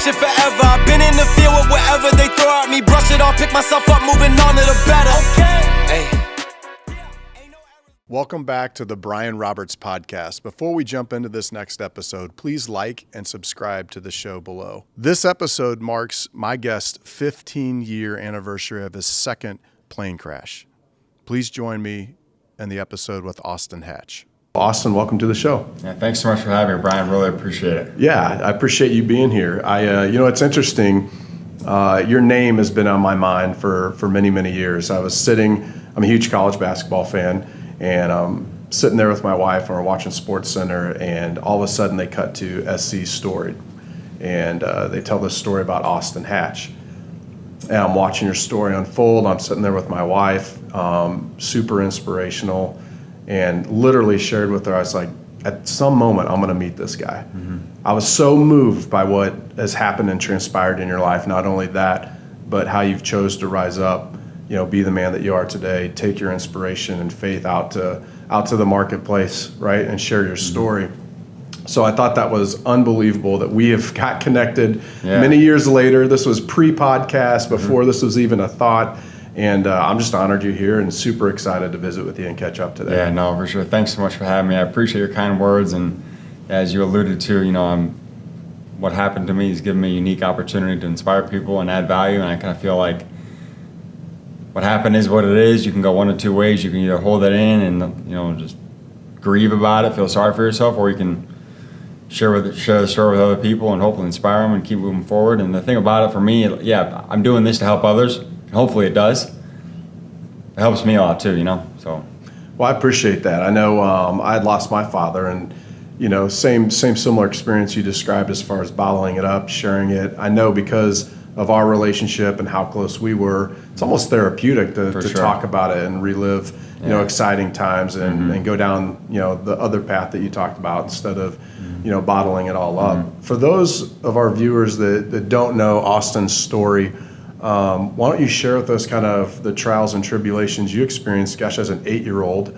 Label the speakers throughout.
Speaker 1: shit forever. I've been in the field with whatever they throw at me. Brush it off, pick myself up, moving on to the better. Okay. Hey.
Speaker 2: Welcome back to the Brian Roberts Podcast. Before we jump into this next episode, please like and subscribe to the show below. This episode marks my guest's 15-year anniversary of his second plane crash. Please join me in the episode with Austin Hatch. Austin, welcome to the show.
Speaker 3: Yeah, thanks so much for having me, Brian. Really appreciate it.
Speaker 2: Yeah, I appreciate you being here. It's interesting. Your name has been on my mind for many, many years. I'm a huge college basketball fan, and I'm sitting there with my wife, and we're watching SportsCenter, and all of a sudden they cut to SC's story, and they tell this story about Austin Hatch. And I'm watching your story unfold. I'm sitting there with my wife, super inspirational, and literally shared with her, I was like, at some moment, I'm going to meet this guy. Mm-hmm. I was so moved by what has happened and transpired in your life. Not only that, but how you've chose to rise up, be the man that you are today, take your inspiration and faith out to the marketplace, right, and share your story. So I thought that was unbelievable that we have got connected many years later. This was pre-podcast, before this was even a thought. And I'm just honored you're here and super excited to visit with you and catch up today.
Speaker 3: Yeah, no, for sure. Thanks so much for having me. I appreciate your kind words. And as you alluded to, what happened to me has given me a unique opportunity to inspire people and add value. And I kind of feel like what happened is what it is. You can go one of two ways. You can either hold it in and, just grieve about it, feel sorry for yourself, or you can share the story with other people and hopefully inspire them and keep moving forward. And the thing about it for me, I'm doing this to help others. Hopefully it does. It helps me a lot too, so.
Speaker 2: Well, I appreciate that. I know I had lost my father, and same similar experience you described as far as bottling it up, sharing it. I know because of our relationship and how close we were, it's almost therapeutic to talk about it and relive exciting times and go down the other path that you talked about instead of bottling it all up. For those of our viewers that don't know Austin's story, why don't you share with us kind of the trials and tribulations you experienced, as an 8-year-old,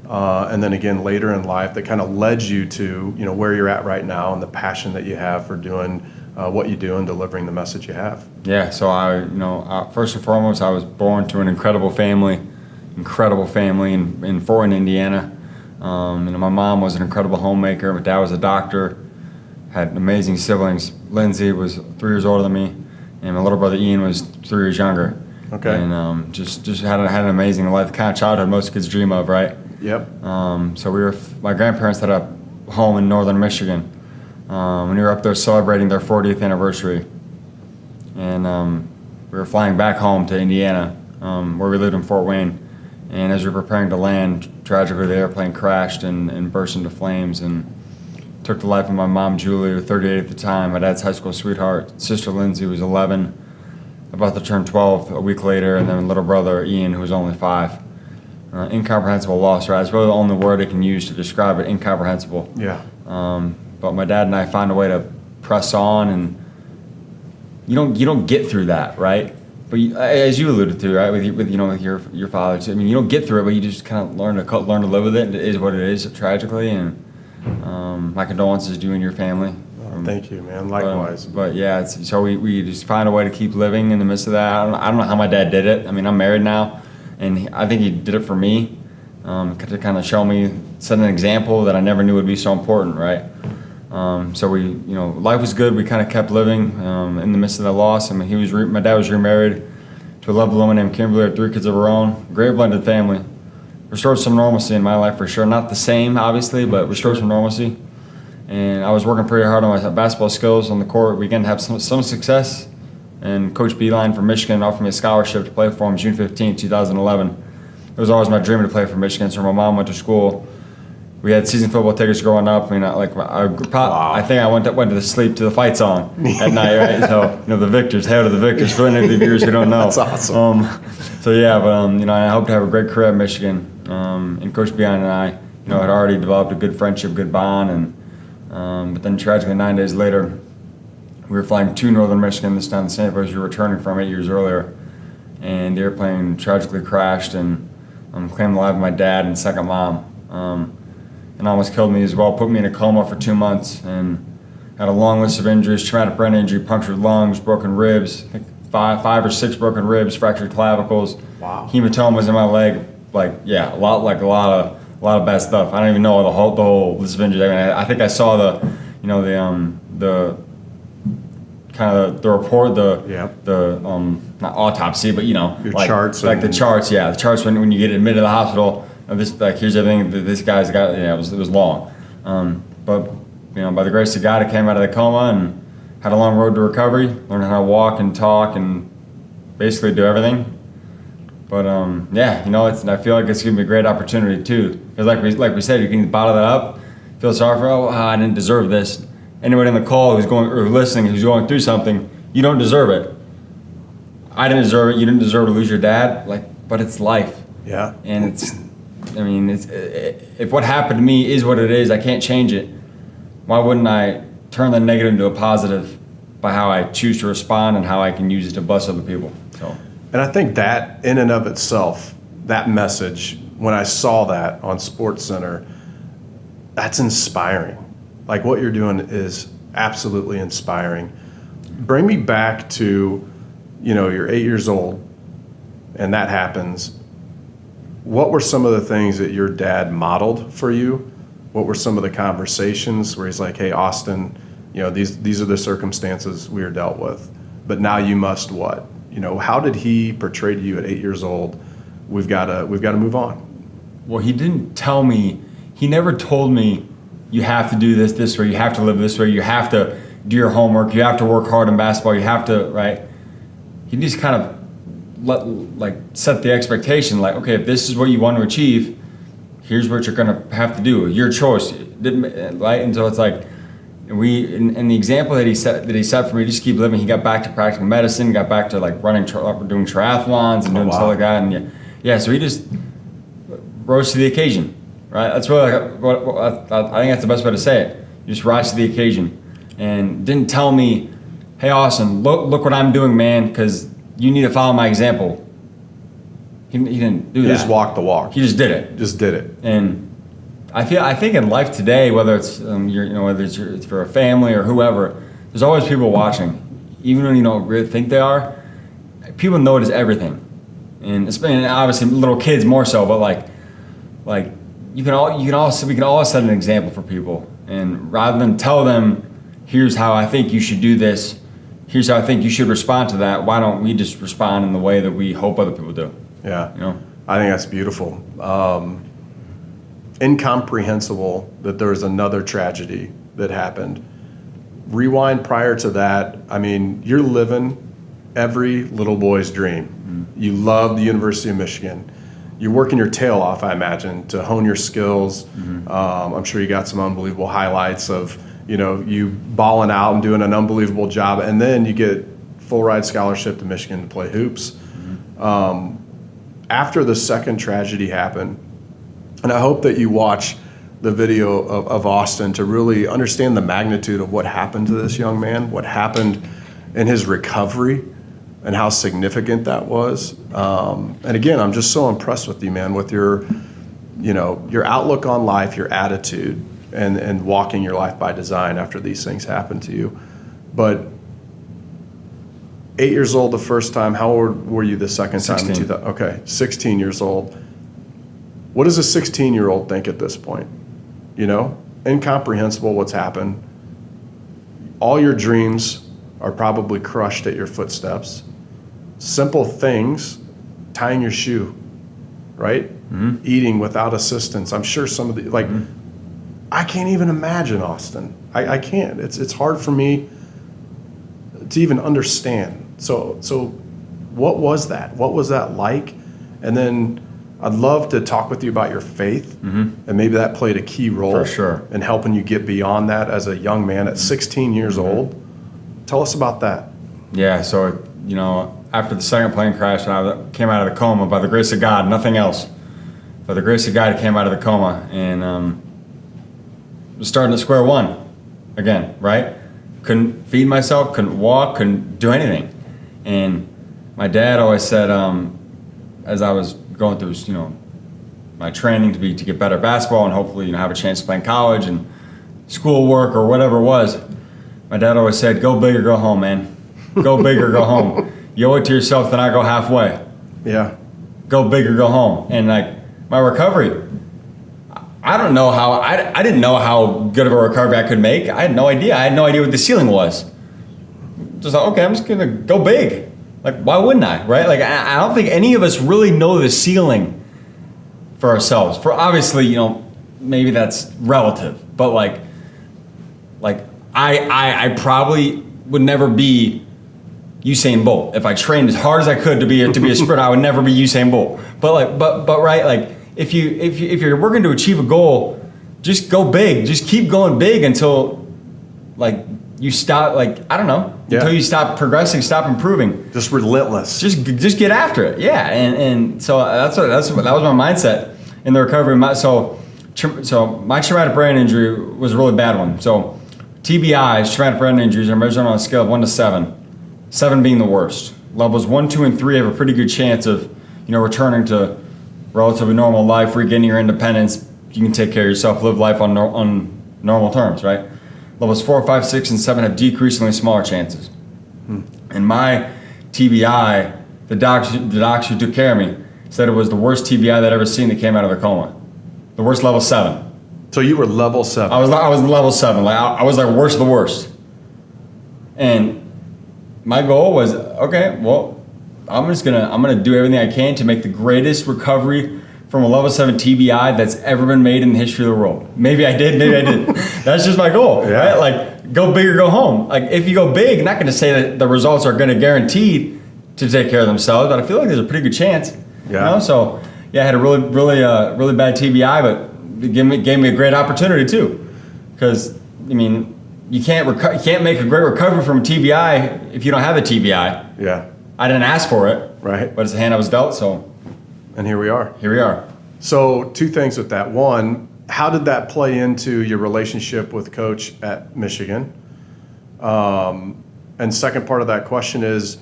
Speaker 2: and then again later in life that kind of led you to, where you're at right now and the passion that you have for doing what you do and delivering the message you have.
Speaker 3: Yeah, so first and foremost, I was born to an incredible family in Fort Wayne, Indiana. My mom was an incredible homemaker. My dad was a doctor, had amazing siblings. Lindsay was 3 years older than me. And my little brother Ian was 3 years younger.
Speaker 2: Okay.
Speaker 3: And just had an amazing life, the kind of childhood most kids dream of, right?
Speaker 2: Yep.
Speaker 3: So my grandparents had a home in northern Michigan. And we were up there celebrating their 40th anniversary. And we were flying back home to Indiana, where we lived in Fort Wayne. And as we were preparing to land, tragically the airplane crashed and burst into flames and took the life of my mom, Julie, who was 38 at the time, my dad's high school sweetheart, sister Lindsay, who was 11, about to turn 12 a week later, and then little brother Ian, who was only 5. Incomprehensible loss, right? It's really the only word I can use to describe it, incomprehensible.
Speaker 2: Yeah.
Speaker 3: But my dad and I found a way to press on, and you don't get through that, right? But as you alluded to, right, with your father, too, you don't get through it, but you just kind of learn to live with it. It is what it is, tragically, and my condolences to you and your family.
Speaker 2: Thank you, man. Likewise.
Speaker 3: But yeah, so we just find a way to keep living in the midst of that. I don't know how my dad did it. I'm married now, and I think he did it for me, to kind of show me, set an example that I never knew would be so important, right? So life was good. We kind of kept living in the midst of the loss. My dad was remarried to a lovely woman named Kimberly, had 3 kids of her own. Great blended family. Restored some normalcy in my life for sure. Not the same, obviously, but restored some normalcy. And I was working pretty hard on my basketball skills on the court. We began to have some success. And Coach Beilein from Michigan offered me a scholarship to play for him June 15, 2011. It was always my dream to play for Michigan, so my mom went to school. We had season football tickets growing up. I think I went to sleep to the fight song at night, right? So, the victors, hail to the victors, for any of the viewers who don't know.
Speaker 2: That's awesome.
Speaker 3: I hope to have a great career at Michigan. And Coach Beilein and I, had already developed a good friendship, good bond. But then tragically 9 days later, we were flying to northern Michigan, this time the same place we were returning from 8 years earlier. And the airplane tragically crashed and claimed the life of my dad and second mom. And almost killed me as well, put me in a coma for 2 months. And had a long list of injuries: traumatic brain injury, punctured lungs, broken ribs, I think five or six broken ribs, fractured clavicles.
Speaker 2: Wow.
Speaker 3: Hematomas in my leg, a lot of bad stuff. I don't even know the whole list of injuries. I mean, I think I saw the kind of the report, not autopsy, but
Speaker 2: your charts,
Speaker 3: the charts. Yeah, the charts when you get admitted to the hospital. Here's everything that this guy's got. It was long, but by the grace of God, I came out of the coma and had a long road to recovery. Learned how to walk and talk and basically do everything. But I feel like it's giving me a great opportunity too. Because like we said, you can bottle that up, feel sorry for, I didn't deserve this. Anybody on the call who's listening, who's going through something, you don't deserve it. I didn't deserve it. You didn't deserve to lose your dad. But it's life.
Speaker 2: Yeah.
Speaker 3: And if what happened to me is what it is, I can't change it. Why wouldn't I turn the negative into a positive by how I choose to respond and how I can use it to bless other people? So.
Speaker 2: And I think that in and of itself, that message, when I saw that on SportsCenter, that's inspiring. Like what you're doing is absolutely inspiring. Bring me back to, you're 8 years old and that happens. What were some of the things that your dad modeled for you? What were some of the conversations where he's like, hey, Austin, these are the circumstances we are dealt with, but now you must what? How did he portray to you at 8 years old? We've got to move on. Well,
Speaker 3: he didn't tell me. He never told me you have to do this way. You have to live this way. You have to do your homework. You have to work hard in basketball. You have to, right? He just kind of set the expectation. Okay, if this is what you want to achieve, here's what you're gonna have to do. Your choice, right? And so it's and the example that he set for me, just keep living. He got back to practicing medicine, got back to doing triathlons and doing stuff like that, and so he just rose to the occasion, right? That's really what I think that's the best way to say it. You just rise to the occasion, and didn't tell me, hey Austin, look what I'm doing, man, because you need to follow my example. He didn't do that.
Speaker 2: He just walked the walk.
Speaker 3: He just did it.
Speaker 2: Just did it.
Speaker 3: And I think in life today, whether it's whether it's for a family or whoever, there's always people watching, even when you don't really think they are. People notice everything, and obviously little kids more so. But we can all set an example for people, and rather than tell them, here's how I think you should do this, here's how I think you should respond to that. Why don't we just respond in the way that we hope other people do?
Speaker 2: Yeah, I think that's beautiful. Incomprehensible that there was another tragedy that happened. Rewind prior to that. I mean, you're living every little boy's dream. Mm-hmm. You love the University of Michigan. You're working your tail off, I imagine, to hone your skills. Mm-hmm. I'm sure you got some unbelievable highlights of, you balling out and doing an unbelievable job, and then you get full ride scholarship to Michigan to play hoops. Mm-hmm. After the second tragedy happened, and I hope that you watch the video of Austin to really understand the magnitude of what happened to this young man, what happened in his recovery, and how significant that was. And again, I'm just so impressed with you, man, with your outlook on life, your attitude, and walking your life by design after these things happen to you. But 8 years old the first time, how old were you the second
Speaker 3: 16.
Speaker 2: time? Okay, 16 years old. What does a 16-year-old think at this point? Incomprehensible what's happened. All your dreams are probably crushed at your footsteps. Simple things, tying your shoe, right? Mm-hmm. Eating without assistance. I'm sure some of the, I can't even imagine, Austin. I can't. It's hard for me to even understand. So what was that? What was that like? And then I'd love to talk with you about your faith, mm-hmm. and maybe that played a key role
Speaker 3: for sure
Speaker 2: in helping you get beyond that as a young man at 16 years mm-hmm. old. Tell us about that.
Speaker 3: Yeah, so, after the second plane crash, when I came out of the coma, by the grace of God, nothing else. By the grace of God, I came out of the coma and was starting at square one again, right? Couldn't feed myself, couldn't walk, couldn't do anything. And my dad always said, as I was going through, my training to get better at basketball and hopefully, have a chance to play in college and schoolwork or whatever it was, My dad always said, go big or go home, man. Go big or go home. You owe it to yourself to not go halfway.
Speaker 2: Yeah.
Speaker 3: Go big or go home. And like my recovery, I don't know how, I didn't know how good of a recovery I could make. I had no idea. I had no idea what the ceiling was. Just like, okay, I'm just gonna go big. Like, why wouldn't I, right? Like, I don't think any of us really know the ceiling for ourselves. For obviously, you know, maybe that's relative, but like I probably would never be Usain Bolt. If I trained as hard as I could to be a sprinter, I would never be Usain Bolt. But right, like if you're working to achieve a goal, just go big. Just keep going big until like you stop. Like I don't know, until you stop progressing, stop improving.
Speaker 2: Just relentless.
Speaker 3: Just get after it. Yeah, and so that was my mindset in the recovery. So my traumatic brain injury was a really bad one. So TBIs, traumatic brain injuries, are measured on a scale of 1 to 7. 7 being the worst. Levels 1, 2, and 3 have a pretty good chance of, returning to relatively normal life, regaining your independence. You can take care of yourself, live life on normal terms, right? Levels 4, 5, 6, and 7 have decreasingly smaller chances. And my TBI, the docs who took care of me said it was the worst TBI they'd ever seen that came out of a coma. The worst, level 7.
Speaker 2: So you were level 7.
Speaker 3: I was level 7. Like I was like worst of the worst. And my goal was, okay, well, I'm gonna do everything I can to make the greatest recovery from a level 7 TBI that's ever been made in the history of the world. Maybe I did, maybe I didn't. That's just my goal, right? Like, go big or go home. Like, if you go big, I'm not gonna say that the results are gonna guaranteed to take care of themselves, but I feel like there's a pretty good chance.
Speaker 2: Yeah.
Speaker 3: So yeah, I had a really bad TBI, but it gave me a great opportunity too, because you can't make a great recovery from a TBI if you don't have a TBI.
Speaker 2: Yeah.
Speaker 3: I didn't ask for it.
Speaker 2: Right.
Speaker 3: But it's the hand I was dealt, so.
Speaker 2: And here we are.
Speaker 3: Here we are.
Speaker 2: So 2 things with that. One, how did that play into your relationship with Coach at Michigan? And second part of that question is,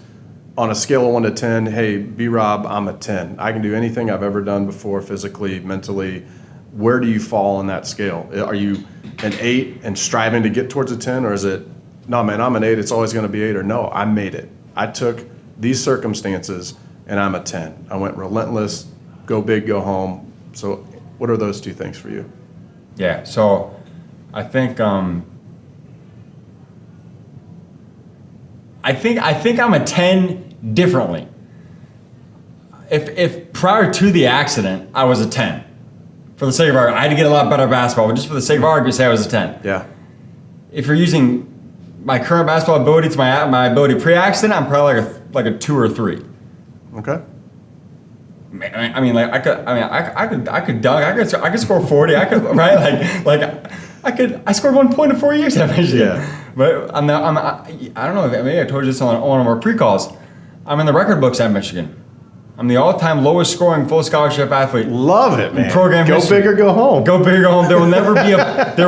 Speaker 2: on a scale of 1 to 10, hey, B-Rob, I'm a 10. I can do anything I've ever done before, physically, mentally. Where do you fall on that scale? Are you an 8 and striving to get towards a 10? Or is it, no, man, I'm an 8, it's always going to be 8? Or no, I made it. I took these circumstances and I'm a 10. I went relentless, go big, go home. So what are those 2 things for you?
Speaker 3: Yeah, so I think I think I'm a 10 differently. If prior to the accident I was a 10, for the sake of argument, I had to get a lot better at basketball, but just for the sake of argument, say I was a 10.
Speaker 2: Yeah.
Speaker 3: If you're using my current basketball ability to my ability pre-accident, I'm probably like a 2 or 3.
Speaker 2: Okay.
Speaker 3: I mean, like I could dunk. I could score 40. I could, right? I scored 1 point in 4 years at Michigan.
Speaker 2: Yeah.
Speaker 3: But I don't know. Maybe I told you this on one of our pre-calls. I'm in the record books at Michigan. I'm the all-time lowest scoring full scholarship athlete.
Speaker 2: Love it, man.
Speaker 3: Program
Speaker 2: go
Speaker 3: history.
Speaker 2: big or go home.
Speaker 3: Go big or go home. There will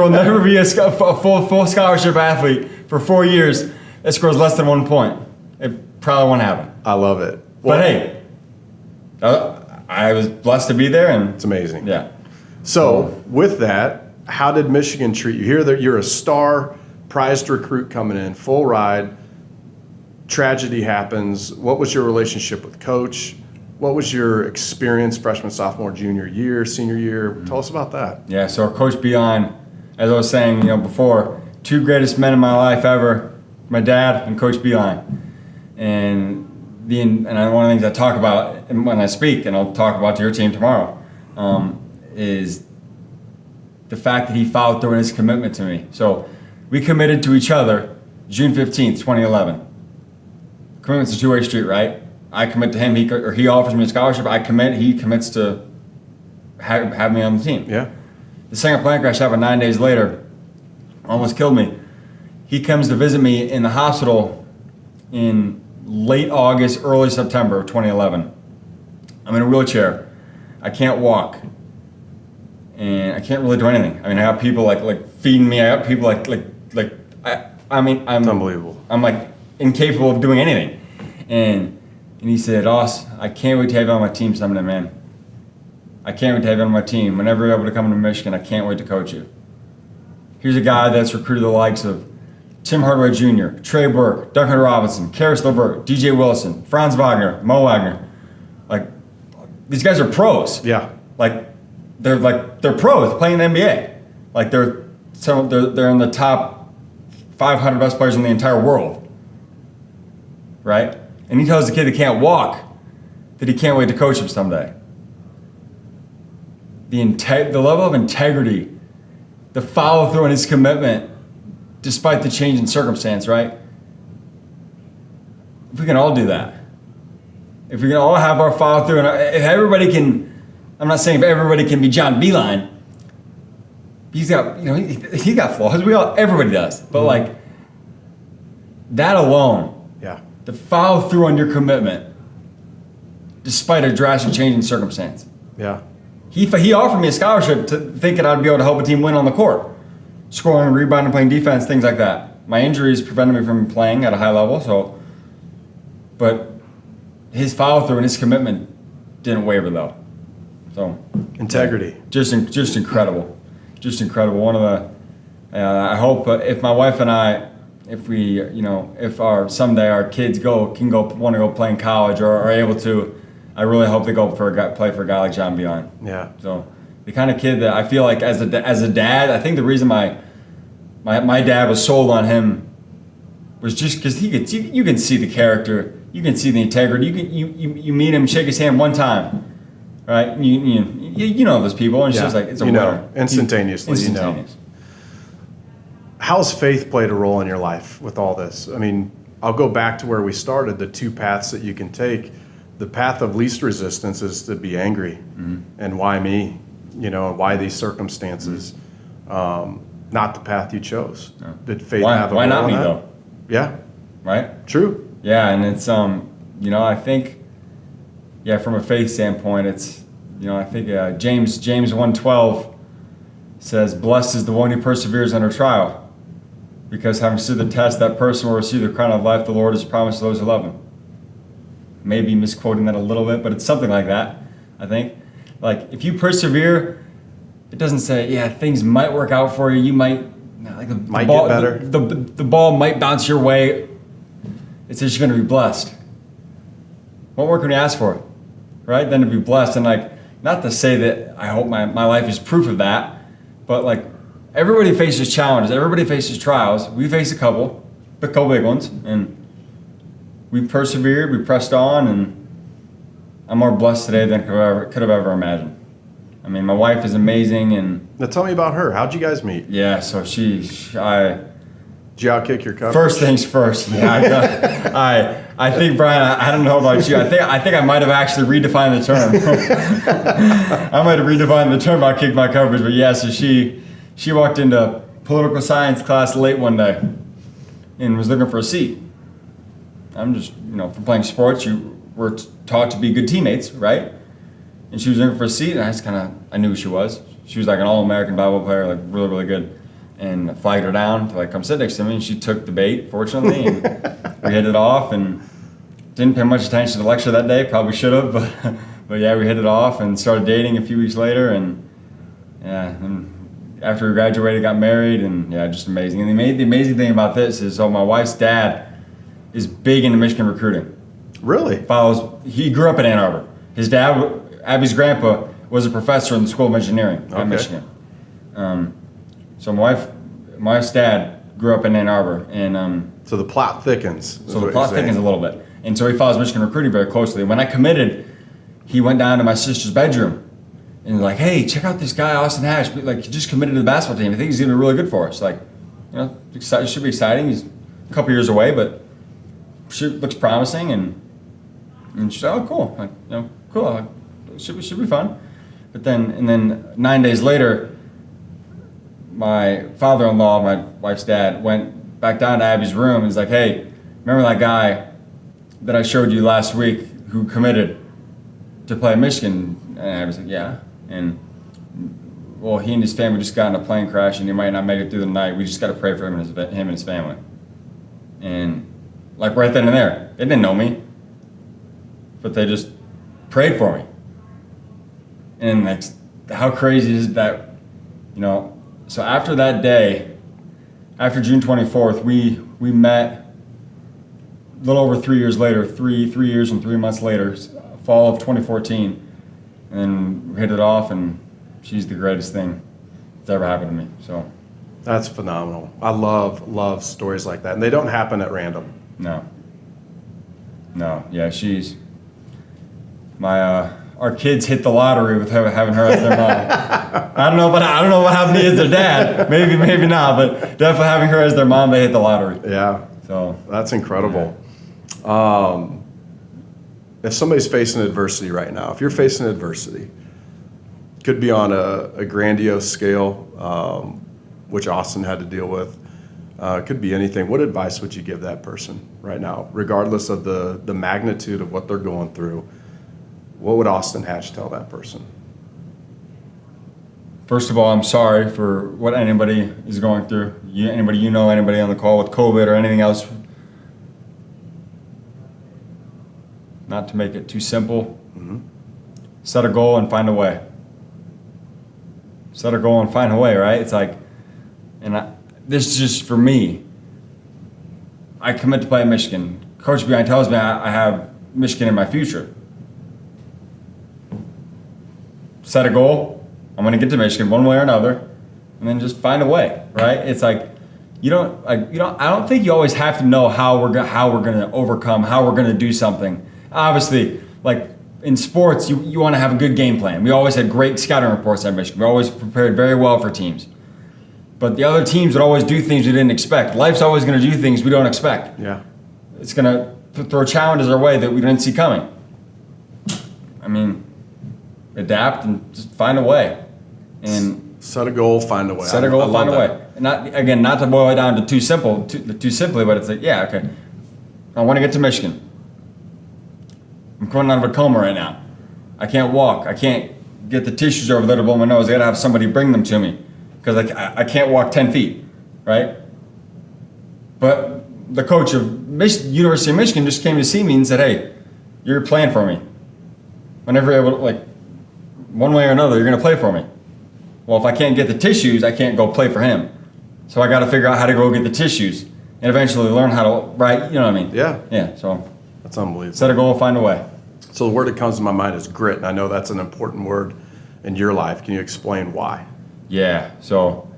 Speaker 3: never be a full scholarship athlete for 4 years that scores less than 1 point. It probably won't happen.
Speaker 2: I love it.
Speaker 3: But hey, I was blessed to be there, and
Speaker 2: it's amazing.
Speaker 3: Yeah.
Speaker 2: So with that, how did Michigan treat you? Here that you're a star, prized recruit coming in, full ride. Tragedy happens. What was your relationship with Coach? What was your experience freshman, sophomore, junior year, senior year? Tell us about that.
Speaker 3: Yeah, so our Coach Beilein, as I was saying, before, 2 greatest men in my life ever, my dad and Coach Beilein. And one of the things I talk about when I speak, and I'll talk about to your team tomorrow, is the fact that he followed through in his commitment to me. So we committed to each other June 15th, 2011. Commitment's a 2-way street, right? I commit to him, he offers me a scholarship, I commit, he commits to have me on the team.
Speaker 2: Yeah.
Speaker 3: The second plane crash happened 9 days later, almost killed me. He comes to visit me in the hospital in late August, early September of 2011. I'm in a wheelchair. I can't walk. And I can't really do anything. I mean, I have people like feeding me. I have people I'm
Speaker 2: unbelievable.
Speaker 3: I'm like incapable of doing anything. And he said, Oss, I can't wait to have you on my team someday, man. I can't wait to have you on my team. Whenever you're able to come to Michigan, I can't wait to coach you. Here's a guy that's recruited the likes of Tim Hardaway Jr., Trey Burke, Duncan Robinson, Karis LeVert, DJ Wilson, Franz Wagner, Mo Wagner. Like, these guys are pros.
Speaker 2: Yeah.
Speaker 3: They're pros playing in the NBA. Like they're in the top 500 best players in the entire world. Right? And he tells the kid that can't walk that he can't wait to coach him someday. The level of integrity, the follow through and his commitment, despite the change in circumstance, right? If we can all do that, if we can all have our follow through, and if everybody can, I'm not saying if everybody can be John Beilein. He's got, he got flaws. Everybody does, but like that alone,
Speaker 2: yeah,
Speaker 3: the follow through on your commitment, despite a drastic change in circumstance.
Speaker 2: yeah.
Speaker 3: He offered me a scholarship to thinking I'd be able to help a team win on the court. Scoring, rebounding, playing defense, things like that. My injuries prevented me from playing at a high level, but his follow through and his commitment didn't waver though. So
Speaker 2: Integrity.
Speaker 3: Just incredible. Just incredible. One of the, I hope if my wife and I, if someday our kids want to go play in college or are able to, I really hope they go play for a guy like John Beilein.
Speaker 2: Yeah.
Speaker 3: So the kind of kid that I feel like as a dad, I think the reason my dad was sold on him was just because you can see the character, you can see the integrity. You meet him, shake his hand one time, right? You know those people, and it's just like it's a winner.
Speaker 2: Instantaneously.
Speaker 3: Instantaneous.
Speaker 2: How's faith played a role in your life with all this? I mean, I'll go back to where we started. The two paths that you can take. The path of least resistance is to be angry, and why me? Why these circumstances? Not the path you chose.
Speaker 3: No.
Speaker 2: Did faith have a role
Speaker 3: why not
Speaker 2: in
Speaker 3: me
Speaker 2: that?
Speaker 3: though?
Speaker 2: Yeah.
Speaker 3: Right.
Speaker 2: True.
Speaker 3: Yeah, and it's I think, from a faith standpoint, it's I think James 1:12 says, "Blessed is the one who perseveres under trial, because having stood the test, that person will receive the crown of life the Lord has promised to those who love Him." Maybe misquoting that a little bit, but it's something like that. I think, like if you persevere, it doesn't say things might work out for you. You might
Speaker 2: Might get better.
Speaker 3: The ball might bounce your way. It says you're going to be blessed. What more can we ask for, right? Than to be blessed, and not to say that I hope my life is proof of that, but everybody faces challenges. Everybody faces trials. We face a couple big ones, and we persevered. We pressed on, and I'm more blessed today than could have ever imagined. I mean, my wife is amazing, and
Speaker 2: Now tell me about her. How'd you guys meet?
Speaker 3: yeah, so
Speaker 2: Did you outkick your coverage?
Speaker 3: first things first. Yeah, I think, Brian, I don't know about you. I think I might have actually redefined the term. I might have redefined the term outkick my coverage, but yeah, so she walked into political science class late one day and was looking for a seat. I'm just, from playing sports, you were taught to be good teammates, right? And she was looking for a seat, and I knew who she was. She was like an all-American Bible player, really, really good. And I flagged her down to come sit next to me, and she took the bait, fortunately, and we hit it off, and didn't pay much attention to the lecture that day, probably should have, but yeah, we hit it off and started dating a few weeks later, and after we graduated, got married, and just amazing. And the amazing thing about this is, my wife's dad is big into Michigan recruiting.
Speaker 2: Really?
Speaker 3: He grew up in Ann Arbor. His dad, Abby's grandpa, was a professor in the School of Engineering at Michigan. So my wife's dad grew up in Ann Arbor, and
Speaker 2: So the plot thickens.
Speaker 3: so the plot thickens a little bit, and so he follows Michigan recruiting very closely. When I committed, he went down to my sister's bedroom and like, "Hey, check out this guy, Austin Hatch. He just committed to the basketball team. I think he's gonna be really good for us. It should be exciting. He's a couple years away, but looks promising." And she said, "Oh, cool. Cool. Should be fun." But then 9 days later, my father-in-law, my wife's dad, went back down to Abby's room and was like, "Hey, remember that guy that I showed you last week who committed to play at Michigan?" And Abby was like, "Yeah." And well, he and his family just got in a plane crash, and he might not make it through the night. We just got to pray for him and his family. And right then and there, they didn't know me, but they just prayed for me. And how crazy is that? So after that day, after June 24th, we met a little over 3 years later, three years and 3 months later, fall of 2014, and then we hit it off, and she's the greatest thing that's ever happened to me. So
Speaker 2: That's phenomenal. I love stories like that, and they don't happen at random.
Speaker 3: no, yeah, she's my. Our kids hit the lottery with having her as their mom. I don't know what happened to you as their dad. Maybe not, but definitely having her as their mom, they hit the lottery.
Speaker 2: Yeah.
Speaker 3: So
Speaker 2: That's incredible. If somebody's facing adversity right now, if you're facing adversity, could be on a grandiose scale, which Austin had to deal with. Could be anything. What advice would you give that person right now, regardless of the magnitude of what they're going through? What would Austin Hatch tell that person?
Speaker 3: First of all, I'm sorry for what anybody is going through. Anybody on the call with COVID or anything else. Not to make it too simple. Mm-hmm. Set a goal and find a way. Set a goal and find a way, right? It's like, this is just for me. I commit to play at Michigan. Coach Beilein tells me I have Michigan in my future. Set a goal. I'm going to get to Michigan one way or another, and then just find a way, right? It's like I don't think you always have to know how we're going to overcome, how we're going to do something. Obviously, like in sports, you want to have a good game plan. We always had great scouting reports at Michigan. We always prepared very well for teams. But the other teams would always do things we didn't expect. Life's always going to do things we don't expect.
Speaker 2: Yeah.
Speaker 3: It's going to throw challenges our way that we didn't see coming. I mean, adapt and just find a way. And
Speaker 2: set a goal, find a way.
Speaker 3: Set a goal, find a way. And not to boil it down to too simply, but it's like, yeah, okay. I want to get to Michigan. I'm coming out of a coma right now. I can't walk. I can't get the tissues over there to blow my nose. I got to have somebody bring them to me because I can't walk 10 feet, right? But the coach of University of Michigan just came to see me and said, hey, you're playing for me. Whenever you're able to, like, one way or another, you're going to play for me. Well, if I can't get the tissues, I can't go play for him. So I got to figure out how to go get the tissues and eventually learn how to, right? You know what I mean?
Speaker 2: Yeah.
Speaker 3: Yeah, so.
Speaker 2: That's unbelievable.
Speaker 3: Set a goal, find a way.
Speaker 2: So the word that comes to my mind is grit, and I know that's an important word in your life. Can you explain why?
Speaker 3: Yeah, so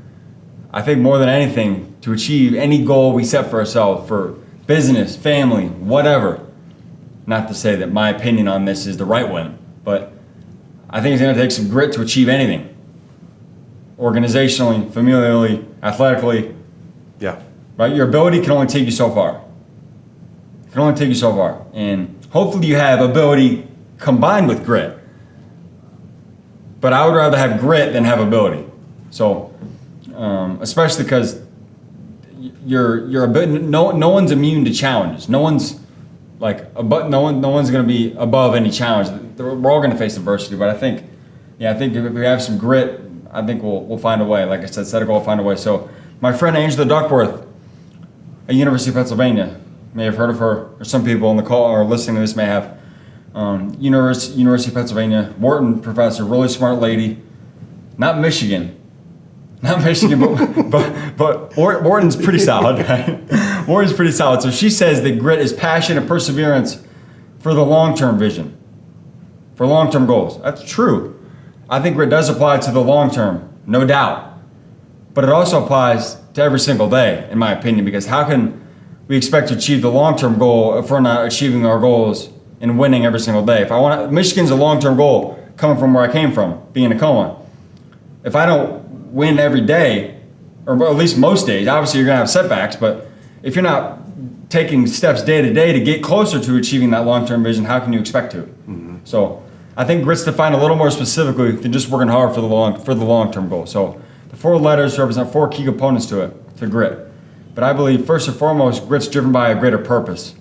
Speaker 3: I think more than anything, to achieve any goal we set for ourselves, for business, family, whatever, not to say that my opinion on this is the right one, but I think it's going to take some grit to achieve anything. Organizationally, familially, athletically.
Speaker 2: Yeah.
Speaker 3: Right? Your ability can only take you so far. It can only take you so far. And hopefully you have ability combined with grit. But I would rather have grit than have ability. So, especially because no one's immune to challenges. No one's going to be above any challenge. We're all going to face adversity. But I think if we have some grit, I think we'll find a way. Like I said, set a goal, find a way. So, my friend Angela Duckworth at University of Pennsylvania. May have heard of her, or some people on the call or listening to this may have. University of Pennsylvania, Wharton professor, really smart lady. Not Michigan, but Wharton's pretty solid, right? Wharton's pretty solid. So she says that grit is passion and perseverance for the long-term vision, for long-term goals. That's true. I think grit does apply to the long-term, no doubt. But it also applies to every single day, in my opinion, because how can we expect to achieve the long-term goal if we're not achieving our goals and winning every single day? Michigan's a long-term goal coming from where I came from, being a coma. If I don't win every day, or at least most days, obviously you're gonna have setbacks, but if you're not taking steps day to day to get closer to achieving that long-term vision, how can you expect to? Mm-hmm. So I think grit's defined a little more specifically than just working hard for the long-term goal. So the 4 letters represent 4 key components to grit. But I believe, first and foremost, grit's driven by a greater purpose.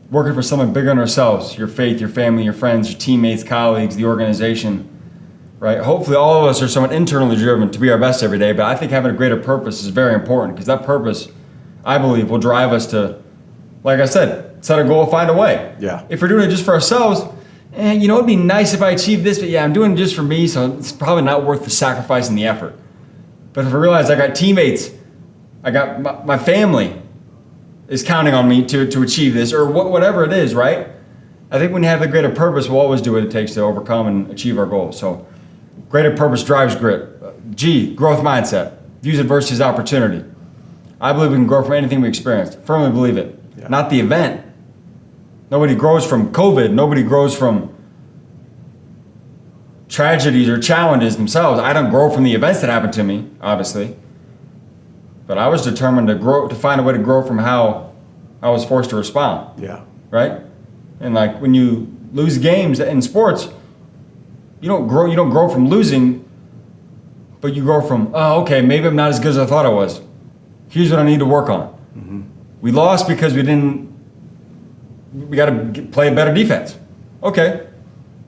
Speaker 3: Working for something bigger than ourselves, your faith, your family, your friends, your teammates, colleagues, the organization, right? Hopefully all of us are somewhat internally driven to be our best every day, but I think having a greater purpose is very important because that purpose, I believe, will drive us to, like I said, set a goal, find a way.
Speaker 2: Yeah.
Speaker 3: If we're doing it just for ourselves, it'd be nice if I achieved this, but yeah, I'm doing it just for me, so it's probably not worth the sacrifice and the effort. But if I realize I got teammates I got my family is counting on me to achieve this, or whatever it is, right? I think when you have the greater purpose, we'll always do what it takes to overcome and achieve our goals. So greater purpose drives grit. G, growth mindset. Views adversity as opportunity. I believe we can grow from anything we experience. Firmly believe it. Yeah. Not the event. Nobody grows from COVID. Nobody grows from tragedies or challenges themselves. I don't grow from the events that happened to me, obviously. But I was determined to find a way to grow from how I was forced to respond.
Speaker 2: Yeah.
Speaker 3: Right? And like when you lose games in sports, you don't grow from losing, but you grow from, oh, okay, maybe I'm not as good as I thought I was. Here's what I need to work on. Mm-hmm. We lost because we got to play a better defense. Okay.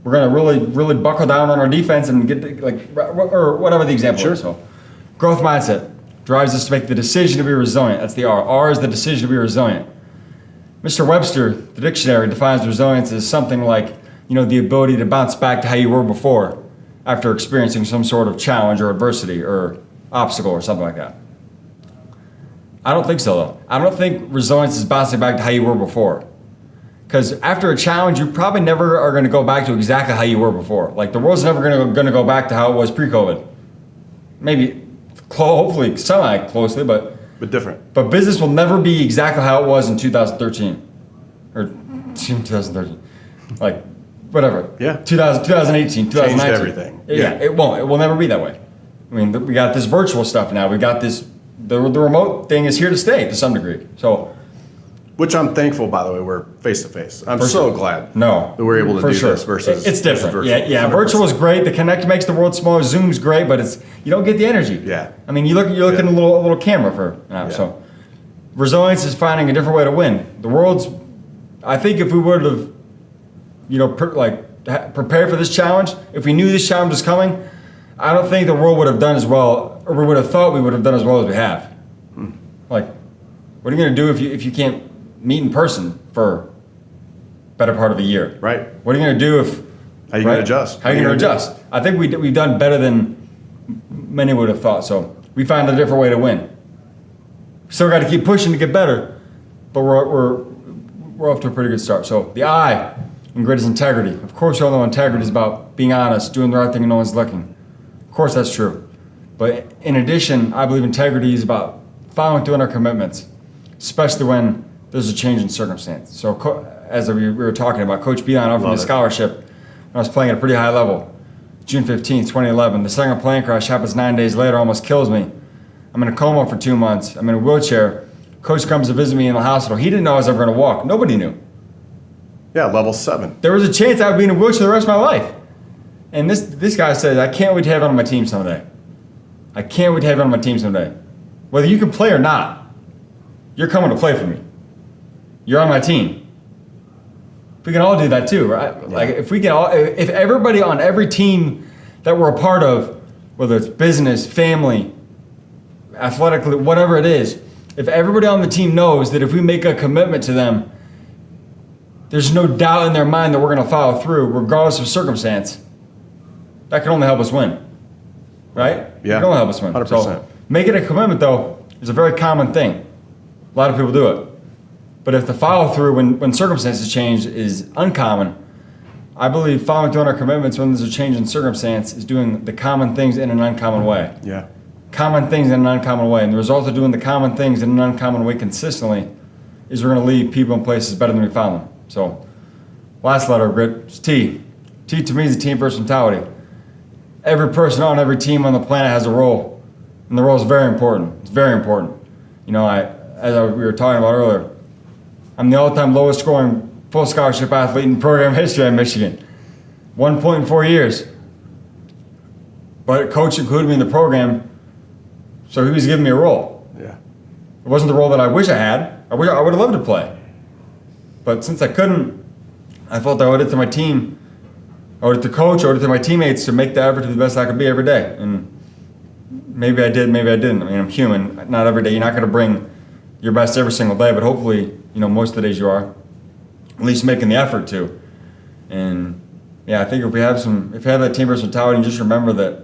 Speaker 3: We're going to really, really buckle down on our defense and get or whatever the example is. So growth mindset drives us to make the decision to be resilient. That's the R. R is the decision to be resilient. Mr. Webster, the dictionary, defines resilience as something like, the ability to bounce back to how you were before after experiencing some sort of challenge or adversity or obstacle or something like that. I don't think so, though. I don't think resilience is bouncing back to how you were before. Because after a challenge, you probably never are going to go back to exactly how you were before. Like the world's never going to go back to how it was pre-COVID. Maybe, hopefully, semi-closely, but
Speaker 2: different.
Speaker 3: But business will never be exactly how it was in 2013 or 2013, like whatever.
Speaker 2: Yeah.
Speaker 3: 2018, 2019.
Speaker 2: Changed everything.
Speaker 3: Yeah, it won't. It will never be that way. I mean, we got this virtual stuff now. We got this. The remote thing is here to stay to some degree. So.
Speaker 2: Which I'm thankful, by the way, we're face to face. I'm so glad that we're able to do this versus
Speaker 3: it's different.
Speaker 2: Virtual.
Speaker 3: Yeah. 100%. Virtual is great. The connect makes the world smaller. Zoom's great, but you don't get the energy.
Speaker 2: Yeah.
Speaker 3: I mean, you're looking at a little camera for so. Resilience is finding a different way to win. The world's. I think if we would have, prepared for this challenge, if we knew this challenge was coming, I don't think the world would have done as well, or we would have thought we would have done as well as we have. Like, what are you going to do if you can't meet in person for better part of a year?
Speaker 2: Right.
Speaker 3: What are you going to do if...
Speaker 2: How are you going to adjust?
Speaker 3: How are you going to adjust? I think we've done better than many would have thought. So we found a different way to win. Still got to keep pushing to get better, but we're off to a pretty good start. So the I in grit is integrity. Of course, you all know integrity is about being honest, doing the right thing and no one's looking. Of course, that's true. But in addition, I believe integrity is about following through on our commitments, especially when there's a change in circumstance. So as we were talking about, Coach Beilein offered me a scholarship when I was playing at a pretty high level. June 15th, 2011. The second plane crash happens 9 days later, almost kills me. I'm in a coma for 2 months. I'm in a wheelchair. Coach comes to visit me in the hospital. He didn't know I was ever going to walk. Nobody knew.
Speaker 2: Yeah, level 7.
Speaker 3: There was a chance I would be in a wheelchair the rest of my life. And this guy said, I can't wait to have you on my team someday. I can't wait to have you on my team someday. Whether you can play or not, you're coming to play for me. You're on my team. We can all do that too, right? Yeah. Like if everybody on every team that we're a part of, whether it's business, family, athletically, whatever it is, if everybody on the team knows that if we make a commitment to them, there's no doubt in their mind that we're going to follow through, regardless of circumstance, that can only help us win, right?
Speaker 2: Yeah.
Speaker 3: It can only help us win.
Speaker 2: 100%.
Speaker 3: So making a commitment, though, is a very common thing. A lot of people do it. But if the follow through when circumstances change is uncommon, I believe following through on our commitments when there's a change in circumstance is doing the common things in an uncommon way.
Speaker 2: Yeah.
Speaker 3: Common things in an uncommon way. And the result of doing the common things in an uncommon way consistently is we're going to leave people and places better than we found them. So, last letter of grit is T. T to me is a team first mentality. Every person on every team on the planet has a role. And the role is very important. It's very important. We were talking about earlier, I'm the all-time lowest scoring full scholarship athlete in program history at Michigan. 1 point in 4 years. But coach included me in the program, so he was giving me a role.
Speaker 2: Yeah.
Speaker 3: It wasn't the role that I wish I had. I would have loved to play. But since I couldn't, I felt I owed it to my team, I owed it to coach, I owed it to my teammates to make the effort to be the best I could be every day. And maybe I did, maybe I didn't. I mean, I'm human. Not every day. You're not going to bring your best every single day, but hopefully, most of the days you are. At least making the effort to. And yeah, I think if we have that team first mentality and just remember that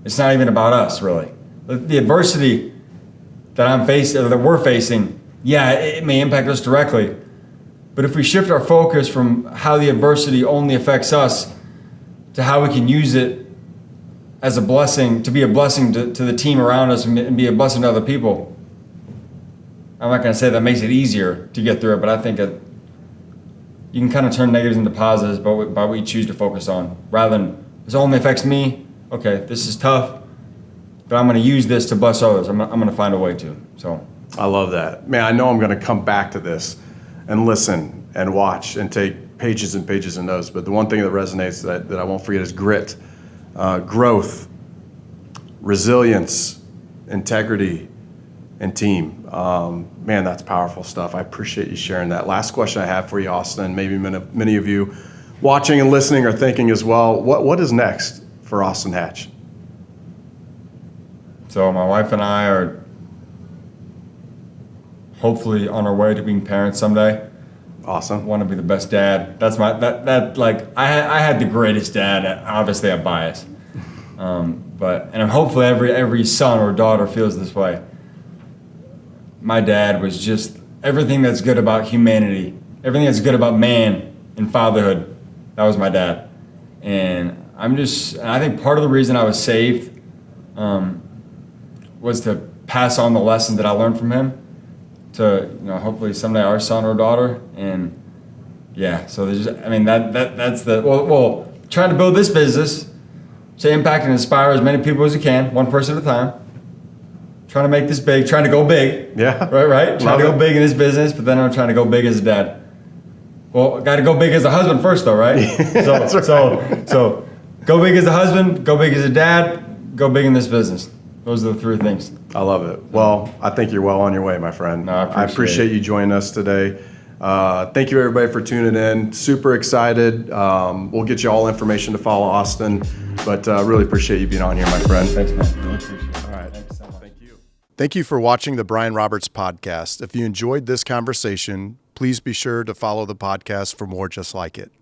Speaker 3: it's not even about us really. the adversity that I'm facing, or that we're facing, yeah, it may impact us directly. But if we shift our focus from how the adversity only affects us to how we can use it as a blessing, to be a blessing to the team around us and be a blessing to other people, I'm not going to say that makes it easier to get through it, but I think that you can kind of turn negatives into positives by what you choose to focus on. Rather than, this only affects me, okay, this is tough, but I'm going to use this to bless others. I'm going to find a way to. So
Speaker 2: I love that. Man, I know I'm going to come back to this and listen and watch and take pages and pages of notes. But the one thing that resonates that I won't forget is grit, growth, resilience, integrity, and team. Man, that's powerful stuff. I appreciate you sharing that. Last question I have for you, Austin. Maybe many of you watching and listening are thinking as well, what is next for Austin Hatch?
Speaker 3: So my wife and I are hopefully on our way to being parents someday.
Speaker 2: Awesome.
Speaker 3: Want to be the best dad. That's I had the greatest dad. Obviously, I'm biased, and hopefully every son or daughter feels this way. My dad was just everything that's good about humanity, everything that's good about man and fatherhood. That was my dad, and I think part of the reason I was saved was to pass on the lessons that I learned from him to, hopefully someday our son or daughter. And yeah, so there's that's trying to build this business to impact and inspire as many people as you can, one person at a time. Trying to make this big, trying to go big.
Speaker 2: Yeah.
Speaker 3: Right? Trying to go big in this business, but then I'm trying to go big as a dad. Well, got to go big as a husband first though, right? So go big as a husband, go big as a dad, go big in this business. Those are the three things.
Speaker 2: I love it. Well, I think you're well on your way, my friend.
Speaker 3: No, I
Speaker 2: appreciate you joining us today. Thank you, everybody, for tuning in. Super excited. We'll get you all information to follow Austin, but really appreciate you being on here, my friend.
Speaker 3: Thanks, man. Really appreciate it.
Speaker 2: All right.
Speaker 3: Thanks so much.
Speaker 2: Thank you. Thank you for watching the Brian Roberts podcast. If you enjoyed this conversation, please be sure to follow the podcast for more just like it.